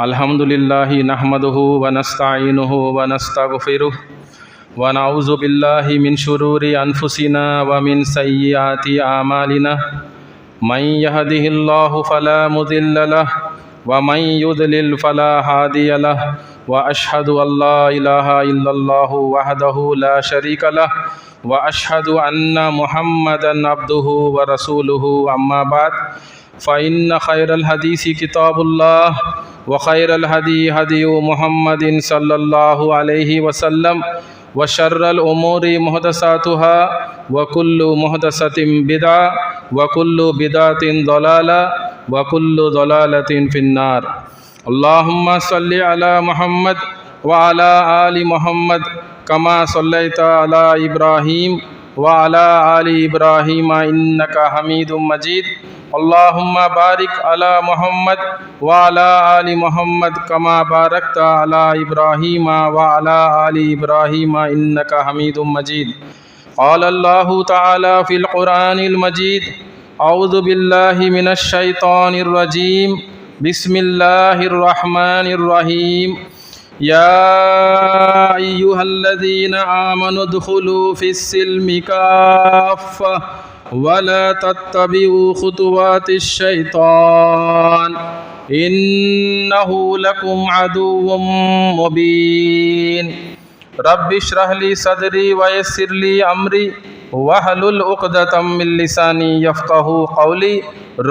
अल्हम्दुलिल्लाहि नहमदुहु व नस्तईनुहु व नस्तगफिरुहु व नऊज़ु बिल्लाहि मिन शुरूरि अनफुसिना व मिन सय्यिआति आमालिना मन यहदिहिल्लाहु फला मुदिल्ल लहु व मन युद्लिल फला हादिय लहु व अशहदु अल्ला इलाहा इल्लल्लाहु वहदहु ला शरीक लहु व अशहदु अन्ना मुहम्मदन अब्दुहु व रसूलुहु अम्मा बाद फ़इन्न खैरल हदीसी किताबुल्लाह व खैरल हदी हदी मुहम्मदिन सल्लल्लाहु अलैहि वसल्लम व शर्रल उमूरि मुहदसातुहा व कुल्लु मुहदसतिन बिदअ व कुल्लु बिदअतिन दलाला व कुल्लु दलालतिन फिन्नार। अल्लाहुम्मा सल्लि अला मुहम्मद व अला आलि मुहम्मद कमा सल्लैता अला इब्राहीम व अला आलि इब्राहीम इन्नका हमीदुम मजीद। अल्लाहुम्मा बारिक अला मुहम्मद व अला आलि मुहम्मद कमा बारकता अला इब्राहीम व अला आलि इब्राहीम इन्नका हमीदुम मजीद। क़ाल अल्लाहु तआला फ़िल क़ुरआनिल मजीद अऊज़ु बिल्लाहि मिनश शैतानिर रजीम बिस्मिल्लाहिर रहमानिर रहीम या अय्युहल्लज़ीना आमनु दुख़ुलू फ़िस्सिल्मि काफ़्फ़ा वला तत्तबिउ खुतुवातिश शैतान इन्नहु लकुम अदुव्वुम मुबीन। रब्बि इश्रह ली सदरी व यस्सिर ली अमरी वहलुल उक़दतम मिन लिसानी यफ़क़हू क़ौली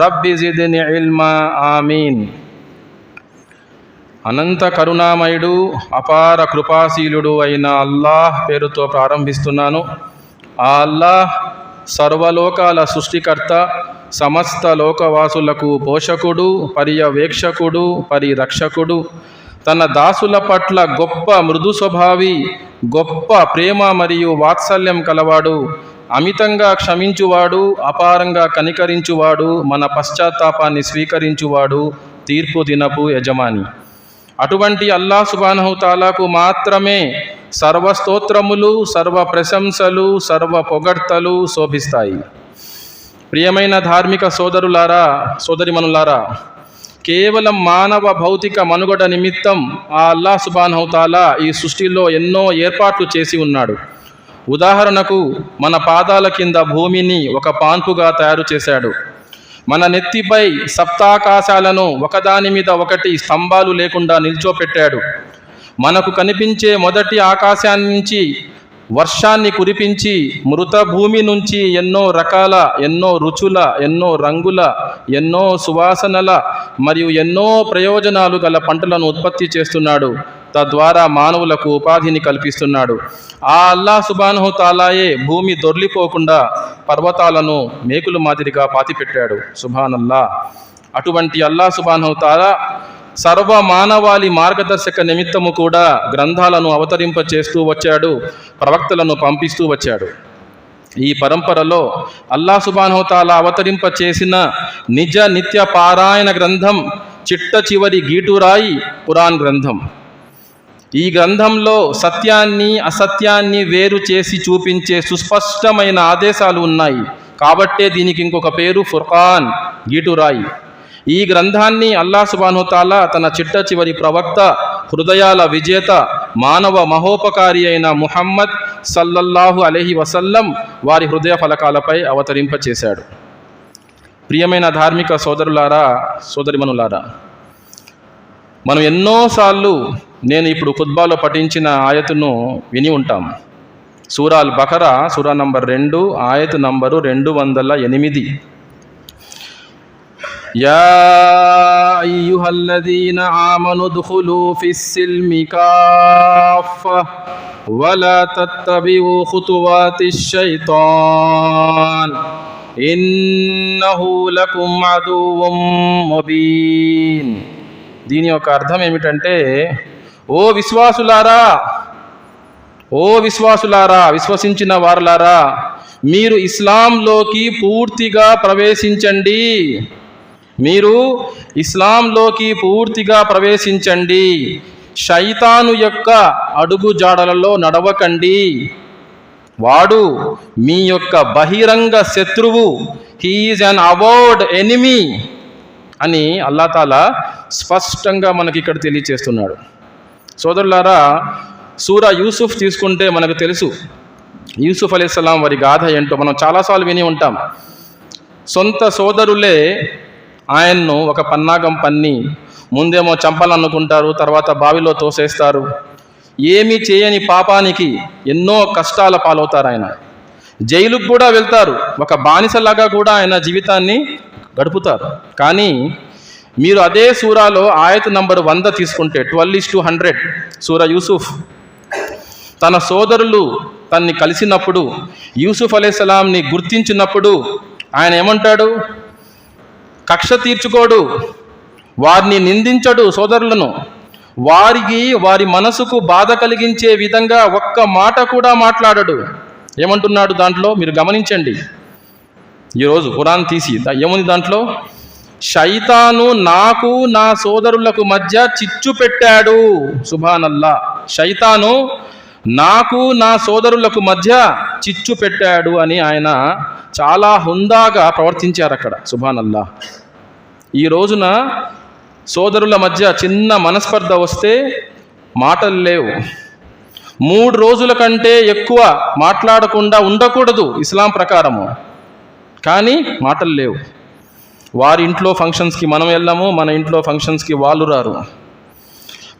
रब्बि ज़िदनी इल्मा आमीन। అనంత కరుణామయుడు అపార కృపాశీలుడు అయిన అల్లాహ్ పేరుతో ప్రారంభిస్తున్నాను. ఆ అల్లాహ్ సర్వలోకాల సృష్టికర్త, సమస్త లోకవాసులకు పోషకుడు, పర్యవేక్షకుడు, పరిరక్షకుడు, తన దాసుల పట్ల గొప్ప మృదు స్వభావి, గొప్ప ప్రేమ మరియు వాత్సల్యం కలవాడు, అమితంగా క్షమించువాడు, అపారంగా కనికరించువాడు, మన పశ్చాత్తాపాన్ని స్వీకరించువాడు, తీర్పు దినపు యజమాని. అటువంటి అల్లాహ్ సుబ్హానహు తాలాకు మాత్రమే సర్వస్తోత్రములు, సర్వ ప్రశంసలు, సర్వ పొగడ్తలు శోభిస్తాయి. ప్రియమైన ధార్మిక సోదరులారా, సోదరిమణులారా, కేవలం మానవ భౌతిక మనుగడ నిమిత్తం ఆ అల్లాహ్ సుబ్హానహు తాలా ఈ సృష్టిలో ఎన్నో ఏర్పాట్లు చేసి ఉన్నాడు. ఉదాహరణకు మన పాదాల కింద భూమిని ఒక పాన్పుగా తయారు చేశాడు. మన నెత్తిపై సప్తాకాశాలను ఒకదాని మీద ఒకటి స్తంభాలు లేకుండా నిల్చోపెట్టాడు. మనకు కనిపించే మొదటి ఆకాశాన్ని నుంచి వర్షాన్ని కురిపించి, మృత భూమి నుంచి ఎన్నో రకాల, ఎన్నో రుచుల, ఎన్నో రంగుల, ఎన్నో సువాసనల మరియు ఎన్నో ప్రయోజనాలు గల పంటలను ఉత్పత్తి చేస్తున్నాడు. తద్వారా మానవులకు ఉపాధిని కల్పిస్తున్నాడు. ఆ అల్లాహ్ సుబ్హానహు తాలాయే భూమి దొర్లిపోకుండా పర్వతాలను మేకులు మాదిరిగా పాతిపెట్టాడు. సుబ్హానల్లా. అటువంటి అల్లాహ్ సుబ్హానహు తాలా సర్వ మానవాళి మార్గదర్శక నిమిత్తము కూడా గ్రంథాలను అవతరింప చేస్తూ వచ్చాడు, ప్రవక్తలను పంపిస్తూ వచ్చాడు. ఈ పరంపరలో అల్లాహ్ సుబ్హానహు తాలా అవతరింప చేసిన నిజ నిత్య పారాయణ గ్రంథం, చిట్ట చివరి గీటురాయి ఖురాన్ గ్రంథం. ఈ గ్రంథంలో సత్యాన్ని అసత్యాన్ని వేరు చేసి చూపించే సుస్పష్టమైన ఆదేశాలు ఉన్నాయి. కాబట్టే దీనికి ఇంకొక పేరు ఫుర్ఖాన్, గీటురాయి. ఈ గ్రంథాన్ని అల్లాహ్ సుబ్హానహు తాలా తన చిట్ట చివరి ప్రవక్త, హృదయాల విజేత, మానవ మహోపకారి అయిన ముహమ్మద్ సల్లల్లాహు అలైహి వసల్లం వారి హృదయ ఫలకాలపై అవతరింపచేశాడు. ప్రియమైన ధార్మిక సోదరులారా, సోదరిమణులారా, మనం ఎన్నోసార్లు నేను ఇప్పుడు ఖుత్బాలో పఠించిన ఆయతును విని ఉంటాం. సూరా అల్ బకరా, సూరా నంబర్ 2, ఆయతు నంబరు 208. యా అయ్యుహల్లదీన ఆమను దుఖులూ ఫిస్సిల్మి కాఫ్ఫా వలా తత్తబిఉ ఖుతువాతిష్ శైతాన్ ఇన్నహు లకుం అదువ్వుం ముబీన్. దీని యొక్క అర్థం ఏమిటంటే, ఓ విశ్వాసులారా, ఓ విశ్వాసులారా, విశ్వసించిన వారులారా, మీరు ఇస్లాంలోకి పూర్తిగా ప్రవేశించండి. మీరు ఇస్లాంలోకి పూర్తిగా ప్రవేశించండి. శైతాను యొక్క అడుగు జాడలలో నడవకండి. వాడు మీ యొక్క బహిరంగ శత్రువు. He is an avowed enemy. అని అల్లాహ్ తాలా స్పష్టంగా మనకి ఇక్కడ తెలియచేస్తున్నాడు. సోదరులారా, సూరా యూసుఫ్ తీసుకుంటే మనకు తెలుసు యూసుఫ్ అలైహిస్సలాం వారి గాథ ఏంటో మనం చాలాసార్లు విని ఉంటాం. సొంత సోదరులే ఆయన్ను ఒక పన్నాగం పన్ని ముందేమో చంపాలనుకుంటారు, తర్వాత బావిలో తోసేస్తారు. ఏమీ చేయని పాపానికి ఎన్నో కష్టాల పాలవుతారు. ఆయన జైలుకు కూడా వెళ్తారు, ఒక బానిసలాగా కూడా ఆయన జీవితాన్ని గడుపుతారు. కానీ మీరు అదే సూరాలో ఆయత్ నంబర్ 100 తీసుకుంటే 12:100 సూరా యూసుఫ్, తన సోదరులు తన్ని కలిసినప్పుడు యూసుఫ్ అలైహిస్సలాంని గుర్తించినప్పుడు ఆయన ఏమంటాడు? కక్ష తీర్చుకోడు, వారిని నిందించడు, సోదరులను వారి మనసుకు బాధ కలిగించే విధంగా ఒక్క మాట కూడా మాట్లాడడు. ఏమంటున్నాడు దాంట్లో మీరు గమనించండి. ఈరోజు ఖురాన్ తీసి ఏముంది దాంట్లో? శైతాను నాకు నా సోదరులకు మధ్య చిచ్చు పెట్టాడు. సుబ్హానల్లా, శైతాను నాకు నా సోదరులకు మధ్య చిచ్చు పెట్టాడు అని ఆయన చాలా హుందాగా ప్రవర్తించారు అక్కడ. సుబ్హానల్లా. ఈ రోజున సోదరుల మధ్య చిన్న మనస్పర్ధ వస్తే మాటలు లేవు. 3 రోజుల కంటే ఎక్కువ మాట్లాడకుండా ఉండకూడదు ఇస్లాం ప్రకారము, కానీ మాటలు లేవు. వారి ఇంట్లో ఫంక్షన్స్కి మనం వెళ్ళాము, మన ఇంట్లో ఫంక్షన్స్కి వాళ్ళు రారు.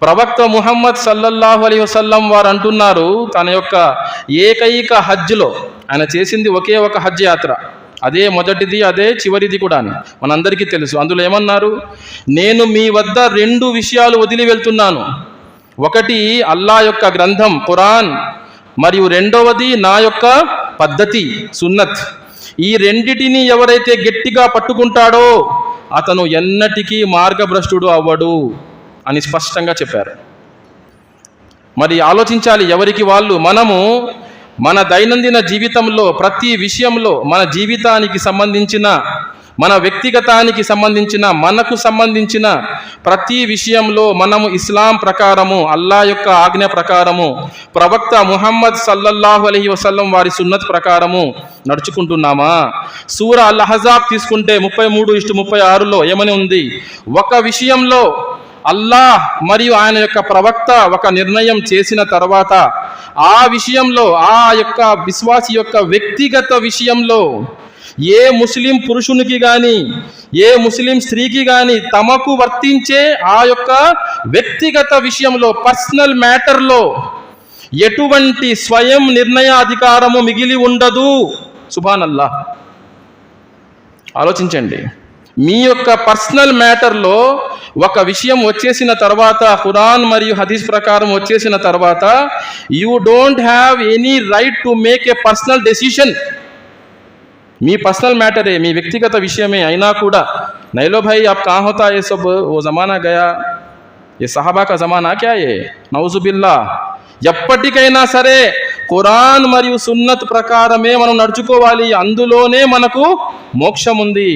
ప్రవక్త ముహమ్మద్ సల్లల్లాహు అలైహి వసల్లం వారు అంటున్నారు, తన యొక్క ఏకైక హజ్లో ఆయన చేసింది ఒకే ఒక హజ్ యాత్ర, అదే మొదటిది, అదే చివరిది కూడా అని మనందరికీ తెలుసు. అందులో ఏమన్నారు? నేను మీ వద్ద 2 విషయాలు వదిలి వెళ్తున్నాను. ఒకటి అల్లాహ్ యొక్క గ్రంథం ఖురాన్, మరియు రెండవది నా యొక్క పద్ధతి సున్నత్. ఈ రెండిటిని ఎవరైతే గట్టిగా పట్టుకుంటాడో అతను ఎన్నటికీ మార్గభ్రష్టుడు అవ్వడు అని స్పష్టంగా చెప్పారు. మరి ఆలోచించాలి ఎవరికి వాళ్ళు. మనము మన దైనందిన జీవితంలో ప్రతి విషయంలో మన జీవితానికి సంబంధించిన, మన వ్యక్తిగతానికి సంబంధించిన, మనకు సంబంధించిన ప్రతి విషయంలో మనము ఇస్లాం ప్రకారము, అల్లాహ్ యొక్క ఆజ్ఞ ప్రకారము, ప్రవక్త ముహమ్మద్ సల్లల్లాహు అలైహి వసల్లం వారి సున్నత్ ప్రకారము నడుచుకుంటున్నామా? సూరా అల్ అహ్జాబ్ తీసుకుంటే 33:36లో ఏమని ఉంది? ఒక విషయంలో అల్లాహ్ మరియు ఆయన యొక్క ప్రవక్త ఒక నిర్ణయం చేసిన తర్వాత ఆ విషయంలో, ఆ యొక్క విశ్వాసి యొక్క వ్యక్తిగత విషయంలో ఏ ముస్లిం పురుషునికి కానీ ఏ ముస్లిం స్త్రీకి కానీ తమకు వర్తించే ఆ యొక్క వ్యక్తిగత విషయంలో, పర్సనల్ మ్యాటర్లో ఎటువంటి స్వయం నిర్ణయాధికారము మిగిలి ఉండదు. సుబ్హానల్లాహ్. ఆలోచించండి, మీ యొక్క పర్సనల్ మ్యాటర్లో ఒక విషయం వచ్చేసిన తర్వాత, ఖురాన్ మరియు హదీస్ ప్రకారం వచ్చేసిన తర్వాత, you don't have any right to make a personal decision. మీ పర్సనల్ మ్యాటరే, మీ వ్యక్తిగత విషయమే అయినా కూడా, నైలో భాయ్ ఆప్ కहाँ होता ये सब, वो ज़माना गया, ये సహాబా కా జమానా క్యా ఏ, నౌజుబిల్లా. ఎప్పటికైనా సరే ఖురాన్ మరియు సున్నత్ ప్రకారమే మనం నడుచుకోవాలి. అందులోనే మనకు మోక్షం ఉంది,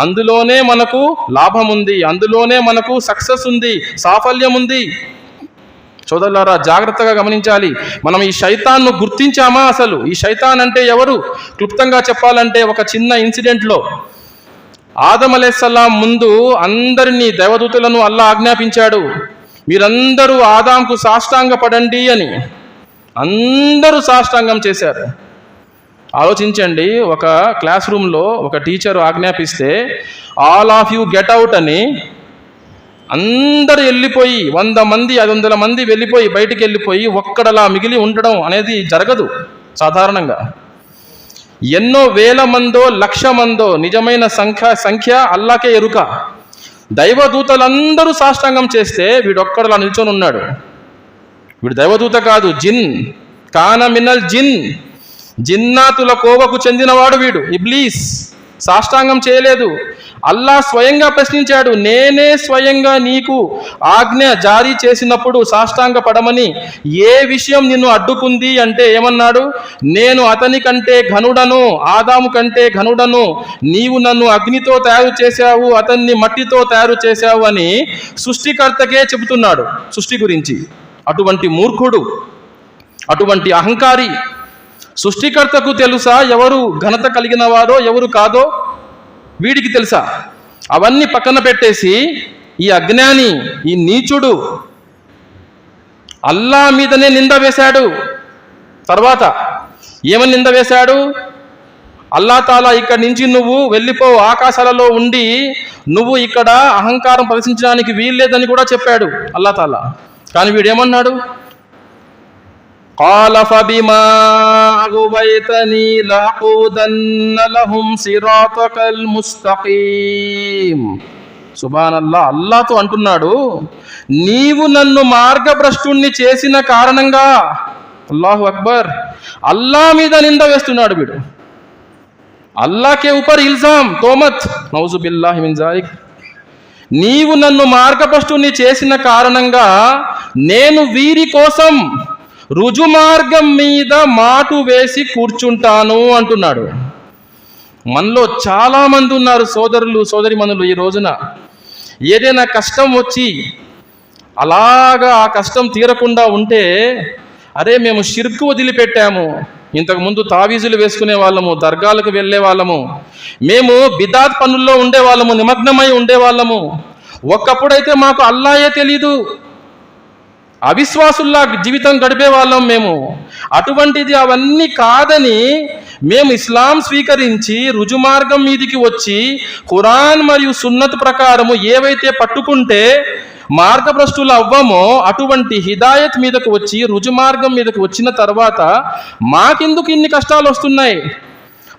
అందులోనే మనకు లాభం ఉంది, అందులోనే మనకు సక్సెస్ ఉంది, సాఫల్యం ఉంది. సోదరులారా, జాగ్రత్తగా గమనించాలి. మనం ఈ శైతాన్ను గుర్తించామా? అసలు ఈ శైతాన్ అంటే ఎవరు? క్లుప్తంగా చెప్పాలంటే ఒక చిన్న ఇన్సిడెంట్లో ఆదం అలైహిస్సలాం ముందు అందరినీ, దేవదూతలను అల్లాహ్ ఆజ్ఞాపించాడు, మీరందరూ ఆదాంకు సాష్టాంగ పడండి అని. అందరూ సాష్టాంగం చేశారు. ఆలోచించండి, ఒక క్లాస్ రూమ్లో ఒక టీచర్ ఆజ్ఞాపిస్తే all of you get out అని అందరూ వెళ్ళిపోయి, 100 మంది 500 మంది వెళ్ళిపోయి బయటికి వెళ్ళిపోయి ఒక్కడలా మిగిలి ఉండడం అనేది జరగదు సాధారణంగా. ఎన్నో వేల మందో 1,00,000 మందో నిజమైన సంఖ్య అల్లాకే ఎరుక. దైవదూతలందరూ సాష్టాంగం చేస్తే వీడొక్కడలా నిల్చొని ఉన్నాడు. వీడు దైవదూత కాదు, జిన్. కాన మినల్ జిన్, జిన్నాతుల కోవకు చెందినవాడు వీడు, ఇబ్లీస్. సాష్టాంగం చేయలేదు. అల్లాహ్ స్వయంగా ప్రశ్నించాడు, నేనే స్వయంగా నీకు ఆజ్ఞ జారీ చేసినప్పుడు సాష్టాంగ పడమని ఏ విషయం నిన్ను అడ్డుకుంది అంటే ఏమన్నాడు? నేను అతని కంటే ఘనుడను, ఆదాము కంటే ఘనుడను, నీవు నన్ను అగ్నితో తయారు చేశావు, అతన్ని మట్టితో తయారు చేశావు అని సృష్టికర్తకే చెబుతున్నాడు సృష్టి గురించి. అటువంటి మూర్ఖుడు, అటువంటి అహంకారి. సృష్టికర్తకు తెలుసా ఎవరు ఘనత కలిగిన వారో ఎవరు కాదో? వీడికి తెలుసా? అవన్నీ పక్కన పెట్టేసి ఈ అజ్ఞాని, ఈ నీచుడు అల్లా మీదనే నింద వేశాడు. తర్వాత ఏమని నింద వేశాడు? అల్లా తాలా ఇక్కడి నుంచి నువ్వు వెళ్ళిపో, ఆకాశాలలో ఉండి నువ్వు ఇక్కడ అహంకారం ప్రదర్శించడానికి వీల్లేదని కూడా చెప్పాడు అల్లా తాలా. కానీ వీడేమన్నాడు? قال فبما أغويتني لأقعدن لهم صراطك المستقيم. సుబ్హానల్లా, అల్లాతో అంటున్నాడు, నీవు నన్ను మార్గభ్రష్టుణ్ణి చేసిన కారణంగా. అల్లాహు అక్బర్. అల్లా మీద నింద వేస్తున్నాడు వీడు. అల్లాకే ఊపర్ ఇల్జామ్, తోమత్, నౌజు బిల్లాహి మిన్ జాలిక్. నీవు నన్ను మార్గభ్రష్టుణ్ణి చేసిన కారణంగా నేను వీరి కోసం రుజుమార్గం మీద మాటు వేసి కూర్చుంటాను అంటున్నాడు. మనలో చాలా మంది ఉన్నారు సోదరులు, సోదరిమణులు, ఈ రోజున ఏదైనా కష్టం వచ్చి అలాగా ఆ కష్టం తీరకుండా ఉంటే, అరే మేము షిర్కు వదిలిపెట్టాము, ఇంతకుముందు తావీజులు వేసుకునే వాళ్ళము, దర్గాలకు వెళ్ళే వాళ్ళము, మేము బిదాత్ పనుల్లో ఉండేవాళ్ళము, నిమగ్నమై ఉండేవాళ్ళము, ఒక్కప్పుడైతే మాకు అల్లాయే తెలీదు, అవిశ్వాసుల్లా జీవితం గడిపే వాళ్ళం మేము. అటువంటిది అవన్నీ కాదని మేము ఇస్లాం స్వీకరించి రుజుమార్గం మీదికి వచ్చి ఖురాన్ మరియు సున్నత్ ప్రకారము ఏవైతే పట్టుకుంటే మార్గభ్రష్టులు అవ్వమో అటువంటి హిదాయత్ మీదకు వచ్చి రుజుమార్గం మీదకు వచ్చిన తర్వాత మాకెందుకు ఇన్ని కష్టాలు వస్తున్నాయి?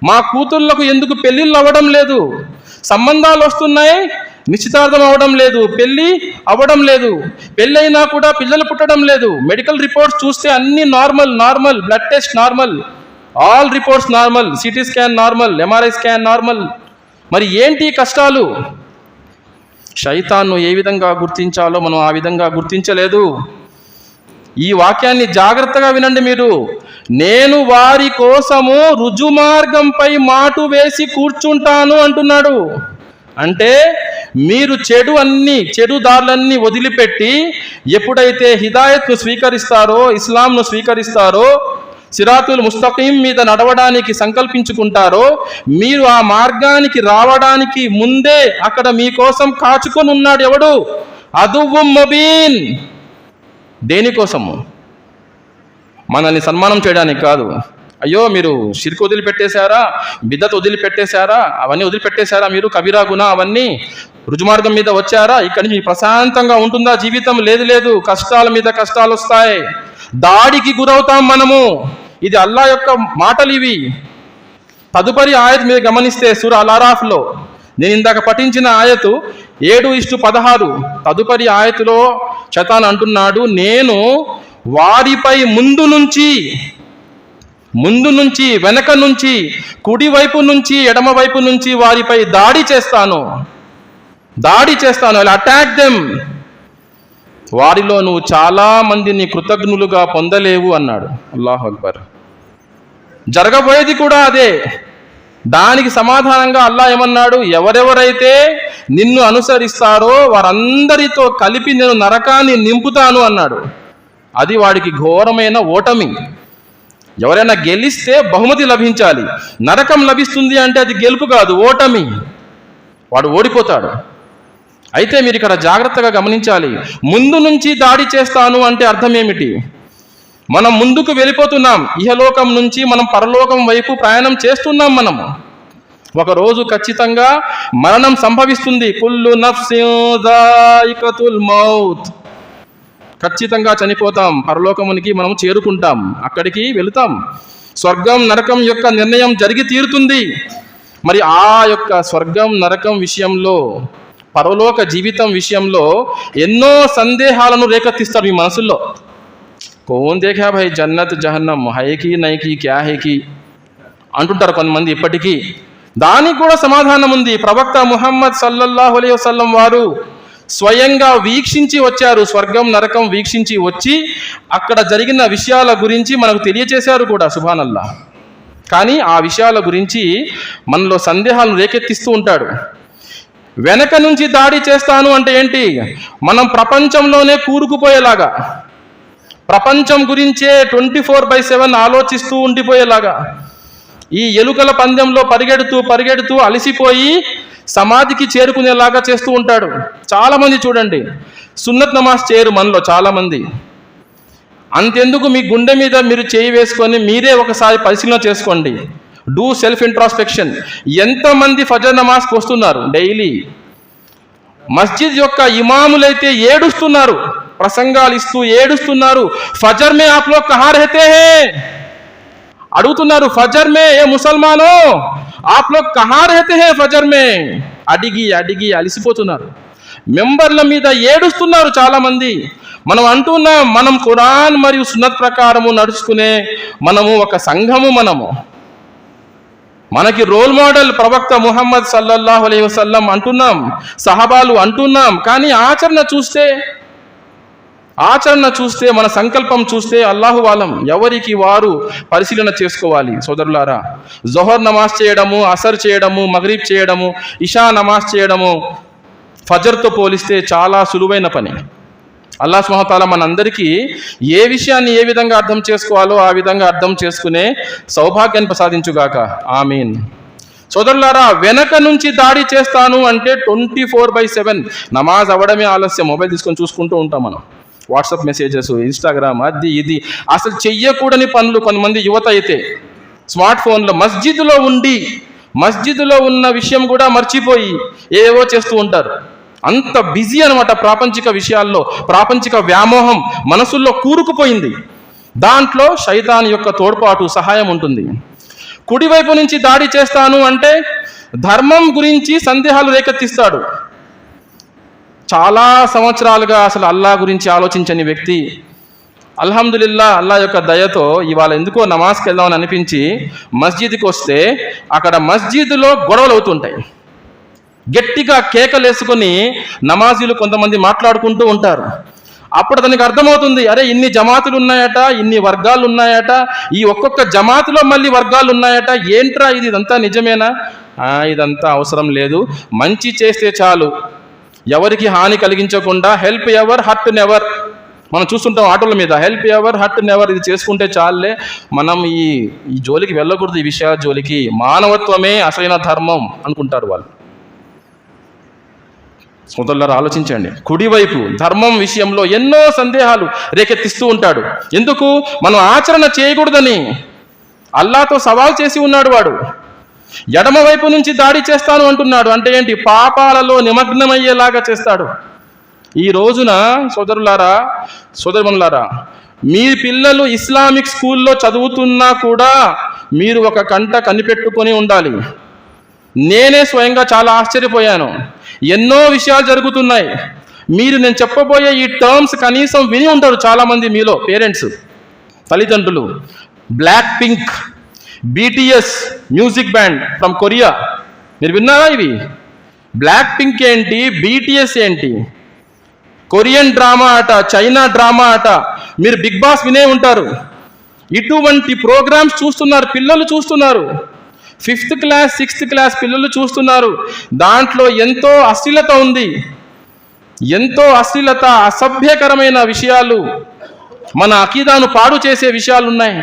మా కూతుళ్ళకు ఎందుకు పెళ్ళిళ్ళు అవ్వడం లేదు? సంబంధాలు వస్తున్నాయి, నిశ్చితార్థం అవ్వడం లేదు, పెళ్ళి అవ్వడం లేదు, పెళ్ళైనా కూడా పిల్లలు పుట్టడం లేదు. మెడికల్ రిపోర్ట్స్ చూస్తే అన్ని normal, blood test normal, all reports normal, CT scan normal, MRI scan normal. మరి ఏంటి కష్టాలు? శైతాన్ను ఏ విధంగా గుర్తించాలో మనం ఆ విధంగా గుర్తించలేదు. ఈ వాక్యాన్ని జాగ్రత్తగా వినండి మీరు. నేను వారి కోసము రుజుమార్గంపై మాటు వేసి కూర్చుంటాను అంటున్నాడు. అంటే మీరు చెడు దారులన్నీ వదిలిపెట్టి ఎప్పుడైతే హిదాయత్ను స్వీకరిస్తారో, ఇస్లాంను స్వీకరిస్తారో, సిరాతుల్ ముస్తకీం మీద నడవడానికి సంకల్పించుకుంటారో, మీరు ఆ మార్గానికి రావడానికి ముందే అక్కడ మీకోసం కాచుకొని ఉన్నాడు ఎవడు? అదువ్వుం ముబీన్. దేనికోసము? మనల్ని సన్మానం చేయడానికి కాదు. అయ్యో మీరు షిర్క్ వదిలిపెట్టేశారా, బిద్దత్ వదిలిపెట్టేశారా, అవన్నీ వదిలిపెట్టేశారా, మీరు కబీరా గునా అవన్నీ రుజుమార్గం మీద వచ్చారా, ఇక్కడి నుంచి ప్రశాంతంగా ఉంటుందా జీవితం? లేదు, కష్టాల మీద కష్టాలు వస్తాయి, దాడికి గురవుతాం మనము. ఇది అల్లా యొక్క మాటలు ఇవి. తదుపరి ఆయత్ మీద గమనిస్తే సూరా అల్ అరాఫ్లో నేను ఇందాక పఠించిన ఆయతు 7:16 తదుపరి ఆయతులో శైతాన్ అంటున్నాడు, నేను వారిపై ముందు నుంచి వెనక నుంచి కుడి వైపు నుంచి ఎడమ వైపు నుంచి వారిపై దాడి చేస్తాను, అటాక్ దెమ్. వారిలో నువ్వు చాలా మందిని కృతజ్ఞులుగా పొందలేవు అన్నాడు. అల్లాహు అక్బర్. జరగబోయేది కూడా అదే. దానికి సమాధానంగా అల్లా ఏమన్నాడు? ఎవరెవరైతే నిన్ను అనుసరిస్తారో వారందరితో కలిపి నేను నరకాన్ని నింపుతాను అన్నాడు. అది వాడికి ఘోరమైన ఓటమి. ఎవరైనా గెలిస్తే బహుమతి లభించాలి, నరకం లభిస్తుంది అంటే అది గెలుపు కాదు, ఓటమి. వాడు ఓడిపోతాడు. అయితే మీరు ఇక్కడ జాగ్రత్తగా గమనించాలి. ముందు నుంచి దాడి చేస్తాను అంటే అర్థం ఏమిటి? మనం ముందుకు వెళ్ళిపోతున్నాం, ఇహలోకం నుంచి మనం పరలోకం వైపు ప్రయాణం చేస్తున్నాం. మనము ఒకరోజు ఖచ్చితంగా మరణం సంభవిస్తుంది. కుల్లు నఫ్సిన్ దాయికతుల్ మౌత్. ఖచ్చితంగా చనిపోతాం, పరలోకమునికి మనం చేరుకుంటాం, అక్కడికి వెళుతాం. స్వర్గం నరకం యొక్క నిర్ణయం జరిగి తీరుతుంది. మరి ఆ యొక్క స్వర్గం నరకం విషయంలో, పరలోక జీవితం విషయంలో ఎన్నో సందేహాలను రేకెత్తిస్తారు మీ మనసుల్లో. కోన్ దేఖా భాయ్ జన్నత్ జహన్నం హైకి నైకి క్యా హైకి అంటుంటారు కొంతమంది ఇప్పటికీ. దానికి కూడా సమాధానం ఉంది. ప్రవక్త ముహమ్మద్ సల్లల్లాహు అలైహి వసల్లం వారు స్వయంగా వీక్షించి వచ్చారు, స్వర్గం నరకం వీక్షించి వచ్చి అక్కడ జరిగిన విషయాల గురించి మనకు తెలియచేశారు కూడా, సుబ్హానల్లాహ్. కానీ ఆ విషయాల గురించి మనలో సందేహాలను రేకెత్తిస్తూ ఉంటాడు. వెనక నుంచి దాడి చేస్తాను అంటే ఏంటి? మనం ప్రపంచంలోనే కూరుకుపోయేలాగా, ప్రపంచం గురించే 24/7 ఆలోచిస్తూ ఉండిపోయేలాగా, ఈ ఎలుకల పందెంలో పరిగెడుతూ అలసిపోయి సమాధికి చేరుకునేలాగా చేస్తూ ఉంటాడు. చాలామంది చూడండి సున్నత్ నమాజ్ చేయరు మనలో చాలామంది. అంతెందుకు మీ గుండె మీద మీరు చేయి వేసుకొని మీరే ఒకసారి పరిశీలన చేసుకోండి. Do self introspection. ఎంతమంది ఫజర్ నమాజ్కి వస్తున్నారు డైలీ? మస్జిద్ యొక్క ఇమాములైతే ఏడుస్తున్నారు, ప్రసంగాలు ఇస్తూ ఏడుస్తున్నారు. ఫజర్ మే ఆప్ లోగ్ కహా రహతే హే అడుగుతున్నారు. ఫజర్ మే ఏ ముసల్మానో ఆప్ లోగ్ కహా రహతే హే ఫజర్ మే అడిగి అలిసిపోతున్నారు. మెంబర్ల మీద ఏడుస్తున్నారు చాలామంది. మనం అంటున్నాం మనం ఖురాన్ మరియు సున్నత్ ప్రకారము నడుచుకునే మనము ఒక సంఘము. మనకి రోల్ మోడల్ ప్రవక్త ముహమ్మద్ సల్లల్లాహు అలైహి వసల్లం అంటున్నాం, సహబాలు అంటున్నాం. కానీ ఆచరణ చూస్తే మన సంకల్పం చూస్తే అల్లాహు ఆలం ఎవరికి వారు పరిశీలన చేసుకోవాలి. సోదరులారా, జోహర్ నమాజ్ చేయడము, అసర్ చేయడము, మగ్రిబ్ చేయడము, ఇషా నమాజ్ చేయడము ఫజర్తో పోలిస్తే చాలా సులువైన పని. అల్లాహ్ సుబ్హానహు వ తఆలా మనందరికీ ఏ విషయాన్ని ఏ విధంగా అర్థం చేసుకోవాలో ఆ విధంగా అర్థం చేసుకునే సౌభాగ్యాన్ని ప్రసాదించుగాక. ఆమీన్. సోదరులారా, వెనక నుంచి దాడి చేస్తాను అంటే 24/7 నమాజ్ అవ్వడమే ఆలస్యం. మొబైల్ తీసుకొని చూసుకుంటూ ఉంటాం మనం. వాట్సాప్ మెసేజెస్, ఇన్స్టాగ్రామ్, అది ఇది అసలు చెయ్యకూడని పనులు కొంతమంది యువత అయితే స్మార్ట్ ఫోన్లో మస్జిద్లో ఉన్న విషయం కూడా మర్చిపోయి ఏవో చేస్తూ ఉంటారు. అంత బిజీ అనమాట ప్రాపంచిక విషయాల్లో. ప్రాపంచిక వ్యామోహం మనసుల్లో కూరుకుపోయింది. దాంట్లో శైతాన్ యొక్క తోడ్పాటు, సహాయం ఉంటుంది. కుడివైపు నుంచి దాడి చేస్తాను అంటే ధర్మం గురించి సందేహాలు రేకెత్తిస్తాడు. చాలా సంవత్సరాలుగా అసలు అల్లాహ్ గురించి ఆలోచించని వ్యక్తి అల్హమ్దులిల్లా అల్లాహ్ యొక్క దయతో ఇవాళ ఎందుకో నమాజ్కి వెళ్దామని అనిపించి మస్జిద్కి వస్తే అక్కడ మస్జిద్లో గొడవలు అవుతుంటాయి. గట్టిగా కేకలేసుకొని నమాజీలు కొంతమంది మాట్లాడుకుంటూ ఉంటారు. అప్పుడు అతనికి అర్థమవుతుంది, అరే ఇన్ని జమాతులు ఉన్నాయట, ఇన్ని వర్గాలు ఉన్నాయట, ఈ ఒక్కొక్క జమాతులో మళ్ళీ వర్గాలు ఉన్నాయట, ఏంట్రా ఇదంతా నిజమేనా? ఇదంతా అవసరం లేదు, మంచి చేస్తే చాలు, ఎవరికి హాని కలిగించకుండా, హెల్ప్ ఎవర్ హర్ట్ నెవర్. మనం చూస్తుంటాం ఆటోల మీద, హెల్ప్ ఎవర్ హర్ట్ నెవర్, ఇది చేసుకుంటే చాలులే, మనం ఈ జోలికి వెళ్ళకూడదు, ఈ విషయాల జోలికి, మానవత్వమే అసలైన ధర్మం అనుకుంటారు వాళ్ళు. సోదరులారా, ఆలోచించండి. కుడివైపు ధర్మం విషయంలో ఎన్నో సందేహాలు రేకెత్తిస్తూ ఉంటాడు. ఎందుకు? మనం ఆచరణ చేయకూడదని అల్లాహ్తో సవాల్ చేసి ఉన్నాడు వాడు. ఎడమ వైపు నుంచి దాడి చేస్తాను అంటున్నాడు. అంటే ఏంటి? పాపాలలో నిమగ్నమయ్యేలాగా చేస్తాడు. ఈ రోజున సోదరులారా, మీ పిల్లలు ఇస్లామిక్ స్కూల్లో చదువుతున్నా కూడా మీరు ఒక కంట కనిపెట్టుకొని ఉండాలి. నేనే స్వయంగా చాలా ఆశ్చర్యపోయాను. ఎన్నో విషయాలు జరుగుతున్నాయి. మీరు నేను చెప్పబోయే ఈ టర్మ్స్ కనీసం విని ఉంటారు చాలామంది మీలో పేరెంట్స్, తల్లిదండ్రులు. Blackpink, BTS music band from Korea, మీరు విన్నారా ఇవి? బ్లాక్ పింక్ ఏంటి, BTS ఏంటి? కొరియన్ డ్రామా అట, చైనా డ్రామా అట. మీరు బిగ్ బాస్ వినే ఉంటారు. ఇటువంటి ప్రోగ్రామ్స్ చూస్తున్నారు, పిల్లలు చూస్తున్నారు. 5th క్లాస్ 6th క్లాస్ పిల్లలు చూస్తున్నారు. దాంట్లో ఎంతో అశ్లీలత ఉంది, ఎంతో అశ్లీలత, అసభ్యకరమైన విషయాలు, మన అకీదాను పాడు చేసే విషయాలు ఉన్నాయి.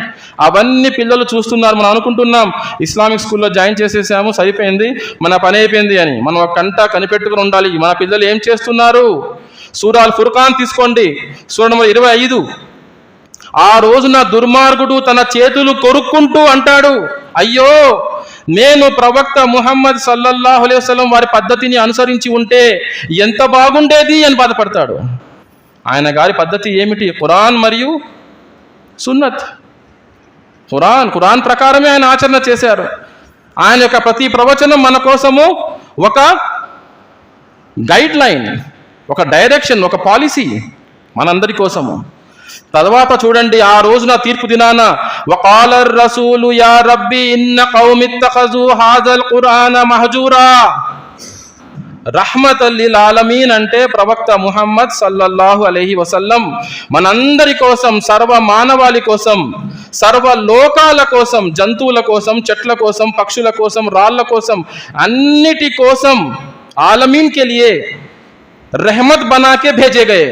అవన్నీ పిల్లలు చూస్తున్నారు. మనం అనుకుంటున్నాం ఇస్లామిక్ స్కూల్లో జాయిన్ చేసేసాము, సరిపోయింది, మన పని అయిపోయింది అని. మనం ఒక కంట కనిపెట్టుకుని ఉండాలి. మన పిల్లలు ఏం చేస్తున్నారు? సూరా అల్ ఫుర్ఖాన్ తీసుకోండి, సూరా నంబర్ 25. ఆ రోజున దుర్మార్గుడు తన చేతులు కొరుక్కుంటూ అంటాడు, అయ్యో నేను ప్రవక్త ముహమ్మద్ సల్లల్లాహు అలైహి వసల్లం వారి పద్ధతిని అనుసరించి ఉంటే ఎంత బాగుండేది అని బాధపడతాడు. ఆయన గారి పద్ధతి ఏమిటి? ఖురాన్ మరియు సున్నత్. ఖురాన్ ప్రకారమే ఆయన ఆచరణ చేశారు. ఆయన యొక్క ప్రతి ప్రవచనం మన కోసము ఒక గైడ్ లైన్, ఒక డైరెక్షన్, ఒక పాలసీ మనందరి కోసము. తర్వాత చూడండి, ఆ రోజున తీర్పు దినాన వకాలర్ రసూలు యా రబ్బి ఇన్న కౌమి ఇత్తఖజు హాజల్ ఖురాన మహజూరా. రహ్మతల్ లిల్ ఆలమీన్ అంటే ప్రవక్త ముహమ్మద్ సల్లల్లాహు అలైహి వసల్లం మనందరి కోసం, సర్వ మానవాళి కోసం, సర్వ లోకాల కోసం, జంతువుల కోసం, చెట్ల కోసం, పక్షుల కోసం, రాళ్ల కోసం, అన్నిటి కోసం ఆలమీన్ కే లియే రెహమత్ బనాకే భేజే గయే.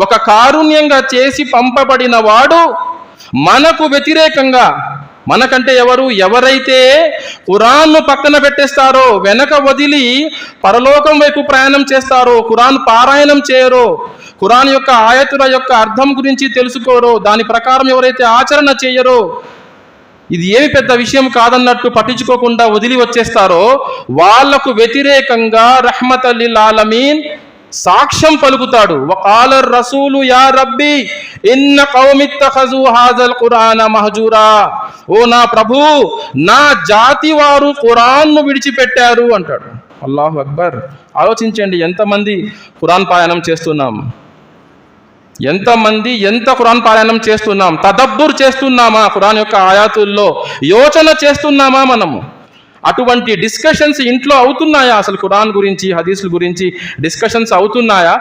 ఒక కారుణ్యంగా చేసి పంపబడిన వాడు మనకు వ్యతిరేకంగా, మనకంటే ఎవరైతే ఖురాన్ను పక్కన పెట్టేస్తారో, వెనక వదిలి పరలోకం వైపు ప్రయాణం చేస్తారో, ఖురాన్ పారాయణం చేయరో, ఖురాన్ యొక్క ఆయతుల యొక్క అర్థం గురించి తెలుసుకోరో, దాని ప్రకారం ఎవరైతే ఆచరణ చేయరో, ఇది ఏమి పెద్ద విషయం కాదన్నట్టు పట్టించుకోకుండా వదిలి వచ్చేస్తారో, వాళ్లకు వ్యతిరేకంగా రహ్మతల్ లిల్ ఆలమీన్ సాక్ష్యం పలుకుతాడు. వకాల రసూలు యా రబ్బీ ఇన్న కౌమి ఇత్తఖజు హాజల్ ఖురాన మహజూరా. ఓ నా ప్రభు, నా జాతి వారు ఖురాన్ను విడిచిపెట్టారు అంటాడు. అల్లాహు అక్బర్. ఆలోచించండి, ఎంతమంది ఖురాన్ పారాయణం చేస్తున్నాం, ఎంత ఖురాన్ పారాయణం చేస్తున్నాం, తదబ్బుర్ చేస్తున్నామా, ఖురాన్ యొక్క ఆయాతుల్లో యోచన చేస్తున్నామా మనము? అటువంటి డిస్కషన్స్ ఇంట్లో అవుతున్నాయా? అసలు ఖురాన్ గురించి, హదీసుల గురించి డిస్కషన్స్ అవుతున్నాయా?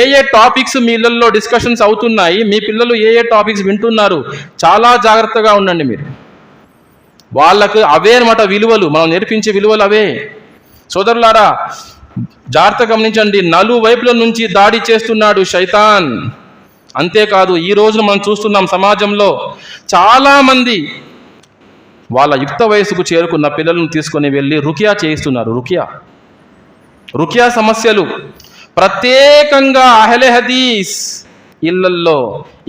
ఏ టాపిక్స్ మీ ఇళ్లలో డిస్కషన్స్ అవుతున్నాయి? మీ పిల్లలు ఏ టాపిక్స్ వింటున్నారు? చాలా జాగ్రత్తగా ఉండండి మీరు. వాళ్ళకు అవే అన్నమాట విలువలు, మనం నేర్పించే విలువలు అవే. సోదరులారా, జాగ్రత్తగా గమనించండి, నలువైపుల నుంచి దాడి చేస్తున్నాడు శైతాన్. అంతేకాదు, ఈ రోజున మనం చూస్తున్నాం సమాజంలో చాలామంది వాళ్ళ యుక్త వయసుకు చేరుకున్న పిల్లలను తీసుకొని వెళ్ళి రుకియా చేయిస్తున్నారు. రుకియా సమస్యలు ప్రత్యేకంగా అహ్లే హదీస్ ఇళ్లల్లో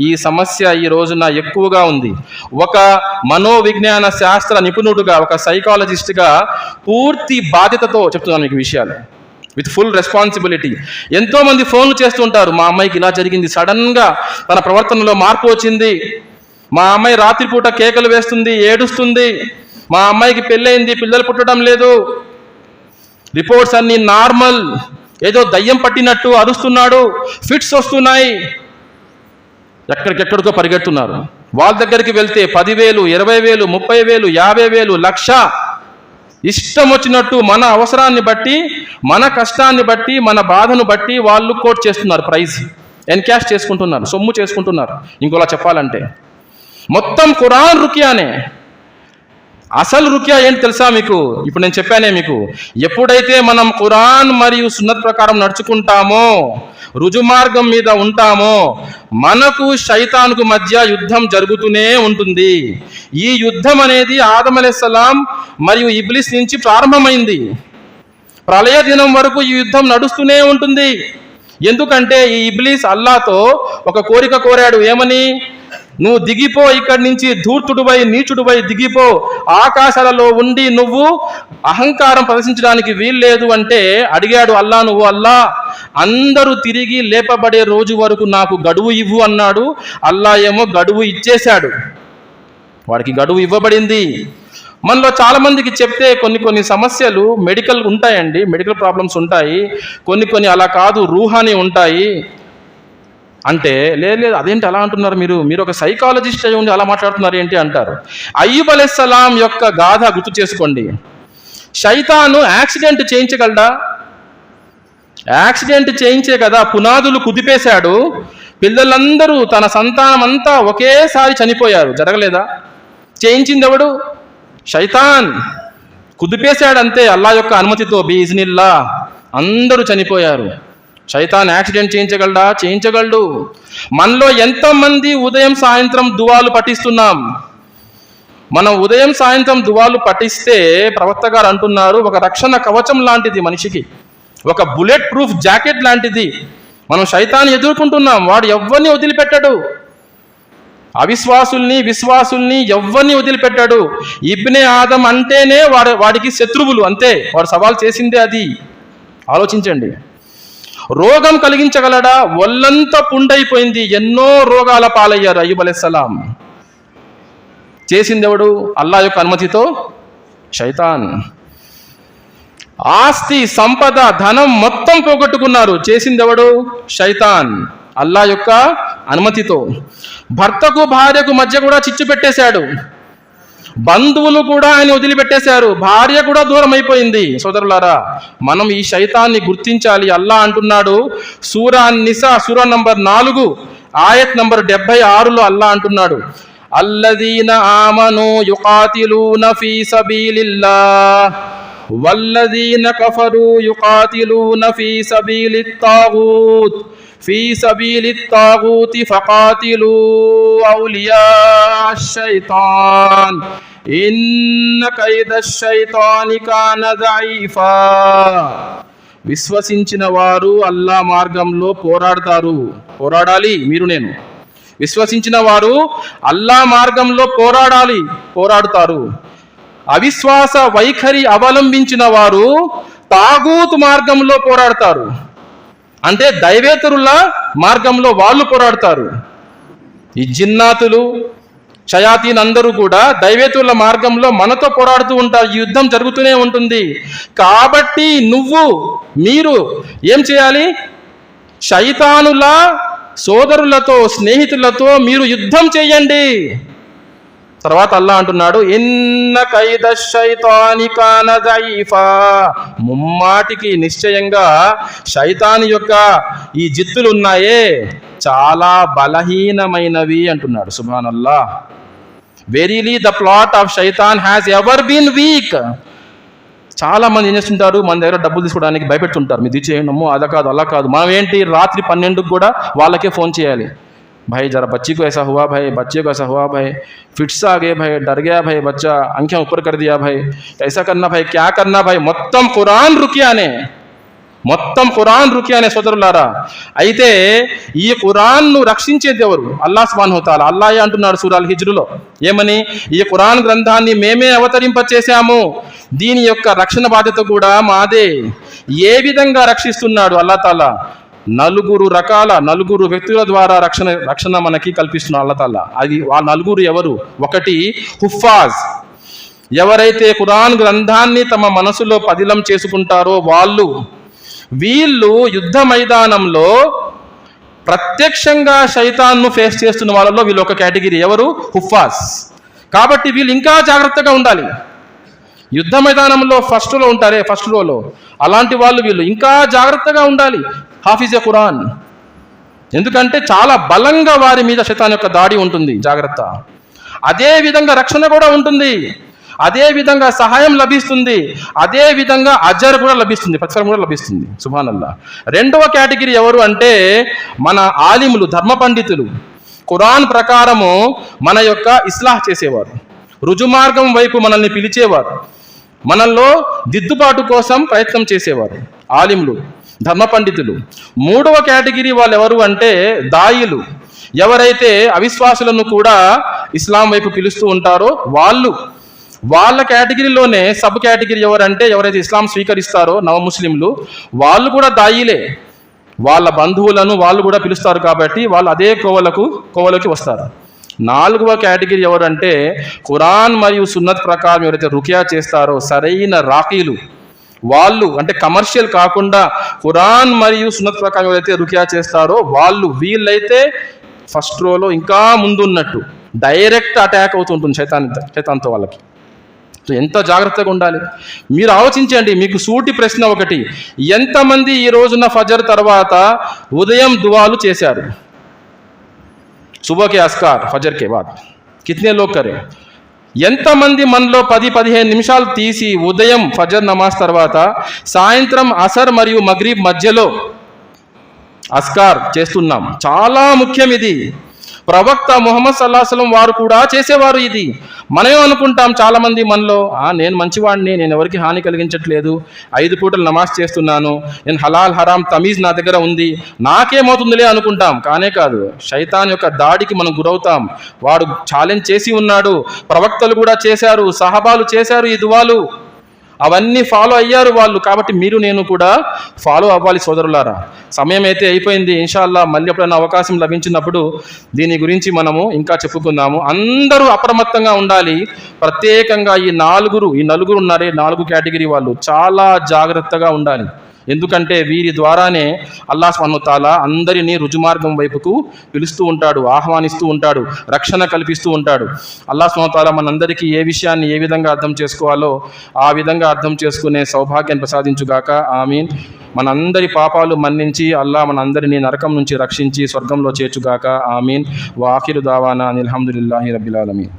ఈ సమస్య ఈ రోజున ఎక్కువగా ఉంది. ఒక మనోవిజ్ఞాన శాస్త్ర నిపుణుడుగా, ఒక సైకాలజిస్ట్గా పూర్తి బాధ్యతతో చెప్తున్నాను మీకు విషయాలు, విత్ ఫుల్ రెస్పాన్సిబిలిటీ. ఎంతోమంది ఫోన్లు చేస్తుంటారు, మా అమ్మాయికి ఇలా జరిగింది, సడన్గా తన ప్రవర్తనలో మార్పు వచ్చింది, మా అమ్మాయి రాత్రిపూట కేకలు వేస్తుంది, ఏడుస్తుంది, మా అమ్మాయికి పెళ్ళయింది, పిల్లలు పుట్టడం లేదు, రిపోర్ట్స్ అన్నీ నార్మల్, ఏదో దయ్యం పట్టినట్టు అరుస్తున్నాడు, ఫిట్స్ వస్తున్నాయి. ఎక్కడికెక్కడికో పరిగెడుతున్నారు. వాళ్ళ దగ్గరికి వెళ్తే 10,000, 20,000, 30,000, 50,000, 1,00,000 ఇష్టం వచ్చినట్టు మన అవసరాన్ని బట్టి, మన కష్టాన్ని బట్టి, మన బాధను బట్టి వాళ్ళు కోట్ చేస్తున్నారు, ప్రైజ్ ఎన్కాష్ చేసుకుంటున్నారు, సొమ్ము చేసుకుంటున్నారు. ఇంకోలా చెప్పాలంటే మొత్తం ఖురాన్ రుకియానే. అసలు రుకియా ఏంటి తెలుసా మీకు? ఇప్పుడు నేను చెప్పానే మీకు, ఎప్పుడైతే మనం ఖురాన్ మరియు సున్నత్ ప్రకారం నడుచుకుంటామో, రుజుమార్గం మీద ఉంటామో, మనకు శైతానుకు మధ్య యుద్ధం జరుగుతూనే ఉంటుంది. ఈ యుద్ధం అనేది ఆదం అలైహిస్సలాం మరియు ఇబ్లీస్ నుంచి ప్రారంభమైంది. ప్రళయ దినం వరకు ఈ యుద్ధం నడుస్తూనే ఉంటుంది. ఎందుకంటే ఈ ఇబ్లీస్ అల్లాతో ఒక కోరిక కోరాడు. ఏమని? నువ్వు దిగిపో, ఇక్కడి నుంచి ధూర్తుడువై నీచుడువై దిగిపో, ఆకాశాలలో ఉండి నువ్వు అహంకారం ప్రదర్శించడానికి వీల్లేదు అంటే అడిగాడు అల్లా. నువ్వు అల్లా, అందరూ తిరిగి లేపబడే రోజు వరకు నాకు గడువు ఇవ్వు అన్నాడు. అల్లా ఏమో గడువు ఇచ్చేశాడు, వాడికి గడువు ఇవ్వబడింది. మనలో చాలా మందికి చెప్తే కొన్ని సమస్యలు మెడికల్ ఉంటాయండి, మెడికల్ ప్రాబ్లమ్స్ ఉంటాయి, కొన్ని అలా కాదు రూహానీ ఉంటాయి అంటే, లేదు అదేంటి అలా అంటున్నారు, మీరు ఒక సైకాలజిస్ట్ అయి ఉండి అలా మాట్లాడుతున్నారు ఏంటి అంటారు. అయ్యూబ్ అలైహిస్సలాం యొక్క గాథ గుర్తు చేసుకోండి. శైతాను యాక్సిడెంట్ చేయించగలడా? యాక్సిడెంట్ చేయించే కదా పునాదులు కుదిపేశాడు. పిల్లలందరూ, తన సంతానం అంతా ఒకేసారి చనిపోయారు. జరగలేదా? చేయించింది ఎవడు? శైతాన్. కుదిపేశాడంతే అల్లా యొక్క అనుమతితో, బిఇజ్నిల్లా అందరూ చనిపోయారు. శైతాన్ యాక్సిడెంట్ చేయించగలడా? చేయించగలడు. మనలో ఎంతమంది ఉదయం సాయంత్రం దువాలు పఠిస్తున్నాం? మనం ఉదయం సాయంత్రం దువాలు పఠిస్తే ప్రవక్త గారు అంటున్నారు, ఒక రక్షణ కవచం లాంటిది మనిషికి, ఒక బుల్లెట్ ప్రూఫ్ జాకెట్ లాంటిది. మనం శైతాన్ని ఎదుర్కొంటున్నాం, వాడు ఎవ్వరిని వదిలిపెట్టాడు. అవిశ్వాసుల్ని, విశ్వాసుల్ని ఎవ్వరిని వదిలిపెట్టాడు. ఇబ్నే ఆదం అంటేనే వాడికి శత్రువులు, అంతే. వాడు సవాల్ చేసిందే అది. ఆలోచించండి. రోగం కలిగించగలడా? ఒళ్ళంతా పుండైపోయింది, ఎన్నో రోగాల పాలయ్యారు అయ్యూబ్ అలైహిస్సలాం. చేసిందెవడు? అల్లా యొక్క అనుమతితో శైతాన్. ఆస్తి, సంపద, ధనం మొత్తం పోగొట్టుకున్నారు. చేసిందెవడు? శైతాన్. అల్లా యొక్క అనుమతితో. భర్తకు భార్యకు మధ్య కూడా చిచ్చు పెట్టేశాడు. బంధువులు కూడా ఆయన వదిలిపెట్టేశారు. భార్య కూడా దూరం అయిపోయింది. సోదరులారా, మనం ఈ శైతాన్ని గుర్తించాలి. అల్లా అంటున్నాడు సూరా నిసా, సూరా నంబర్ 4, ఆయత్ నంబర్ 76లో అల్లా అంటున్నాడు, అల్లదీన ఆమను యుకాతిలూన ఫీ సబీలిల్లాహ్ వల్లదీన కఫరు యుకాతిలూన ఫీ సబీలిత్ తాగూత్ ఫీ సబీలిత్ తాగూతి ఫకాతిలూ ఔలియా శైతాన్ ఇన్న కైదష్ శైతాని కాన దঈఫా. విశ్వసించిన వారు అల్లా మార్గంలో పోరాడాలి. మీరు నేను విశ్వసించిన వారు అల్లా మార్గంలో పోరాడుతారు. అవిశ్వాస వైఖరి అవలంబించిన వారు తాగూతు మార్గంలో పోరాడతారు. అంటే దైవేతరుల మార్గంలో వాళ్ళు పోరాడతారు. ఈ జిన్నాతులు షయాతీన్ అందరూ కూడా దైవేతుల మార్గంలో మనతో పోరాడుతూ ఉంటారు. ఈ యుద్ధం జరుగుతూనే ఉంటుంది. కాబట్టి మీరు ఏం చేయాలి? శైతానుల సోదరులతో, స్నేహితులతో మీరు యుద్ధం చేయండి. తర్వాత అల్లాహ్ అంటున్నాడు, ఇన్న కైదష్ శైతాని కాన దঈఫా. ముమ్మాటికి నిశ్చయంగా శైతాను యొక్క ఈ జిత్తులు ఉన్నాయే చాలా బలహీనమైనవి అంటున్నాడు. సుబ్హానల్లాహ్. వెరీలీ ద ప్లాట్ ఆఫ్ శైతాన్ హ్యాస్ ఎవర్ బీన్ వీక్. చాలా మంది ఏం చేస్తుంటారు, మన దగ్గర డబ్బులు తీసుకోవడానికి భయపెడుతుంటారు. మీరు తీసేయడము అలా కాదు అలా కాదు. మనం ఏంటి, రాత్రి 12కి కూడా వాళ్ళకే ఫోన్ చేయాలి. भाई जरा बच्ची को ऐसा हुआ भाई, बच्चे को ऐसा हुआ भाई, फिट्स आ गए भाई, डर गया भाई बच्चा, आंखें ऊपर कर दिया भाई, ऐसा करना भाई, क्या करना भाई. మొత్తం ఖురాన్ రుకియానే సోదరులారా. అయితే ఈ ఖురాన్ను రక్షించేది ఎవరు? అల్లాహ్ సుబ్హానహు వ తఆలా. అల్లాహ్ అంటున్నాడు సూరా అల్ హిజ్రులో ఏమని, ఈ ఖురాన్ గ్రంథాన్ని మేమే అవతరింపచేశాము, దీని యొక్క రక్షణ బాధ్యత కూడా మాదే. ఏ విధంగా రక్షిస్తున్నాడు అల్లాహ్ తాలా? నలుగురు వ్యక్తుల ద్వారా రక్షణ మనకి కల్పిస్తున్నారు అల్లాహ్ తాలా. అది ఆ నలుగురు ఎవరు? ఒకటి హుఫాజ్. ఎవరైతే ఖురాన్ గ్రంథాన్ని తమ మనసులో పదిలం చేసుకుంటారో వీళ్ళు యుద్ధ మైదానంలో ప్రత్యక్షంగా శైతాన్ను ఫేస్ చేస్తున్న వాళ్ళలో వీళ్ళు ఒక కేటగిరీ. ఎవరు? హుఫాజ్. కాబట్టి వీళ్ళు ఇంకా జాగ్రత్తగా ఉండాలి. యుద్ధ మైదానంలో ఫస్ట్ రోలో అలాంటి వీళ్ళు ఇంకా జాగ్రత్తగా ఉండాలి. హాఫిజే ఖురాన్. ఎందుకంటే చాలా బలంగా వారి మీద శైతాన్ యొక్క దాడి ఉంటుంది. జాగ్రత్త. అదే విధంగా రక్షణ కూడా ఉంటుంది, అదే విధంగా సహాయం లభిస్తుంది, అదే విధంగా అజర్ కూడా లభిస్తుంది, ప్రతిఫలం కూడా లభిస్తుంది. సుబ్హానల్లాహ్. రెండవ కేటగిరీ ఎవరు అంటే మన ఆలిములు, ధర్మ పండితులు. ఖురాన్ ప్రకారము మన యొక్క ఇస్లాహ్ చేసేవారు, రుజుమార్గం వైపు మనల్ని పిలిచేవారు, మనల్లో దిద్దుబాటు కోసం ప్రయత్నం చేసేవారు ఆలిములు, ధర్మ పండితులు. మూడవ కేటగిరీ వాళ్ళు ఎవరు అంటే దాయిలు. ఎవరైతే అవిశ్వాసులను కూడా ఇస్లాం వైపు పిలుస్తూ ఉంటారో వాళ్ళ కేటగిరీలోనే సబ్ కేటగిరీ ఎవరంటే ఎవరైతే ఇస్లాం స్వీకరిస్తారో నవ ముస్లింలు, వాళ్ళు కూడా దాయిలే. వాళ్ళ బంధువులను వాళ్ళు కూడా పిలుస్తారు కాబట్టి వాళ్ళు అదే కోవలోకి వస్తారు. నాలుగవ కేటగిరీ ఎవరంటే ఖురాన్ మరియు సున్నత్ ప్రకారం ఎవరైతే రుకియా చేస్తారో సరైన రాకీలు, వాళ్ళు అంటే కమర్షియల్ కాకుండా ఖురాన్ మరియు సున్నత్ ప్రకారం ఎవరైతే రుకియా చేస్తారో వీళ్ళైతే ఫస్ట్ రోలో ఇంకా ముందున్నట్టు డైరెక్ట్ అటాక్ అవుతుంటుంది శైతాన్తో వాళ్ళకి. ఎంత జాగ్రత్తగా ఉండాలి మీరు ఆలోచించండి. మీకు సూటి ప్రశ్న ఒకటి, ఎంతమంది ఈ రోజున ఫజర్ తర్వాత ఉదయం దువాలు చేశారు? సుబహ్ కే అస్కార్ ఫజర్ కే బాద్ కితనే లోగ్ కరే? ఎంతమంది మనలో 10-15 నిమిషాలు తీసి ఉదయం ఫజర్ నమాజ్ తర్వాత సాయంత్రం అసర్ మరియు మగ్రిబ్ మధ్యలో అస్కార్ చేస్తున్నాం? చాలా ముఖ్యం ఇది. ప్రవక్త ముహమ్మద్ సల్లల్లాహు అలైహి వసల్లం వారు కూడా చేసేవారు. ఇది మనమే అనుకుంటాం చాలా మంది మనలో, నేను మంచివాడిని, నేను ఎవరికి హాని కలిగించట్లేదు, 5 పూటలు నమాజ్ చేస్తున్నాను, నేను హలాల్ హరాం తమీజ్ నా దగ్గర ఉంది, నాకేమవుతుందిలే అనుకుంటాం. కానే కాదు, శైతాన్ యొక్క దాడికి మనం గురవుతాం. వాడు ఛాలెంజ్ చేసి ఉన్నాడు, ప్రవక్తలు కూడా చేశారు, సహబాలు చేశారు ఈ దువాలు, అవన్నీ ఫాలో అయ్యారు వాళ్ళు. కాబట్టి మీరు నేను కూడా ఫాలో అవ్వాలి సోదరులారా. సమయం అయితే అయిపోయింది. ఇన్షాల్లా మళ్ళీ ఎప్పుడైనా అవకాశం లభించినప్పుడు దీని గురించి మనము ఇంకా చెప్పుకుందాము. అందరూ అప్రమత్తంగా ఉండాలి. ప్రత్యేకంగా ఈ నలుగురు ఉన్నారే, 4 కేటగిరీ వాళ్ళు చాలా జాగ్రత్తగా ఉండాలి. ఎందుకంటే వీరి ద్వారానే అల్లాహ్ సుబ్హానహు వ తఆలా అందరినీ రుజుమార్గం వైపుకు పిలుస్తూ ఉంటాడు, ఆహ్వానిస్తూ ఉంటాడు, రక్షణ కల్పిస్తూ ఉంటాడు. అల్లాహ్ సుబ్హానహు వ తఆలా మనందరికీ ఏ విషయాన్ని ఏ విధంగా అర్థం చేసుకోవాలో ఆ విధంగా అర్థం చేసుకునే సౌభాగ్యాన్ని ప్రసాదించుగాక. ఆమీన్. మనందరి పాపాలు మన్నించి అల్లాహ్ మనందరినీ నరకం నుంచి రక్షించి స్వర్గంలో చేర్చుగాక. ఆమీన్. వా ఆఖిరు దావానా అనిల్ హమ్దులిల్లాహి రబ్బిల్ ఆలమీన్.